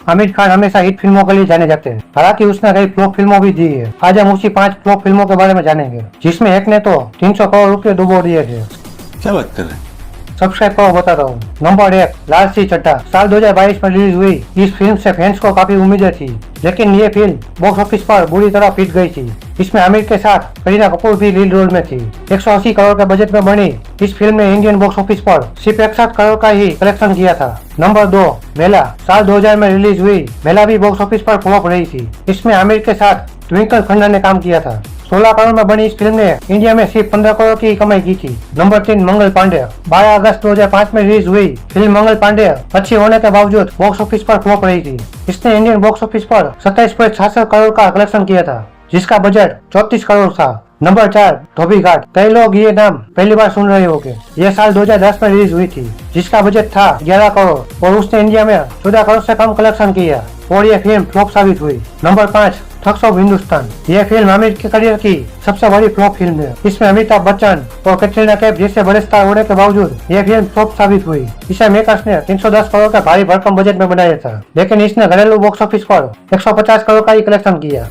आमिर खान हमेशा हिट फिल्मों के लिए जाने जाते हैं, हालांकि उसने कई फ्लॉप फिल्मों भी दी है। आज हम उसी 5 फ्लॉप फिल्मों के बारे में जानेंगे, जिसमें एक ने तो 300 करोड़ रुपए डुबो दिए थे। क्या बात कर रहे हैं? सब्सक्राइब करो, बताता हूँ। नंबर 1, लाल सिंह चड्ढा। साल 2022 में रिलीज हुई इस फिल्म से फैंस को काफी उम्मीदें थी, लेकिन ये फिल्म बॉक्स ऑफिस पर बुरी तरह पिट गई थी। इसमें आमिर के साथ करीना कपूर भी लीड रोल में थी। 180 करोड़ के बजट में बनी इस फिल्म ने इंडियन बॉक्स ऑफिस पर सिर्फ 61 करोड़ का ही कलेक्शन किया था। नंबर 2, मेला। साल 2000 में रिलीज हुई मेला भी बॉक्स ऑफिस पर फ्लॉप रही थी। इसमें आमिर के साथ ट्विंकल खन्ना ने काम किया था। 16 करोड़ में बनी इस फिल्म ने इंडिया में सिर्फ 15 करोड़ की कमाई की थी। नंबर 3, मंगल पांडे। 12 अगस्त 2005 में रिलीज हुई फिल्म मंगल पांडे अच्छी होने के बावजूद बॉक्स ऑफिस पर फ्लॉप रही थी। इसने इंडियन बॉक्स ऑफिस पर 27.66 करोड़ का कलेक्शन किया था, जिसका बजट 34 करोड़ था। नंबर 4, धोबी घाट। कई लोग ये नाम पहली बार सुन रहे होंगे। यह साल 2010 में रिलीज हुई थी, जिसका बजट था 11 करोड़ और उसने इंडिया में 14 करोड़ से कम कलेक्शन किया और यह फिल्म फ्लॉप साबित हुई। Number 5, thugs of Hindustan. यह फिल्म आमिर के करियर की सबसे बड़ी फ्लॉप फिल्म है। इसमें अमिताभ बच्चन और कैटरीना कैफ जैसे बड़े स्टार होने के बावजूद यह फिल्म फ्लॉप साबित हुई। इसे मेकर्स ने 310 करोड़ का भारी भरकम बजट में बनाया था, लेकिन इसने घरेलू बॉक्स ऑफिस पर 150 करोड़ का ही कलेक्शन किया।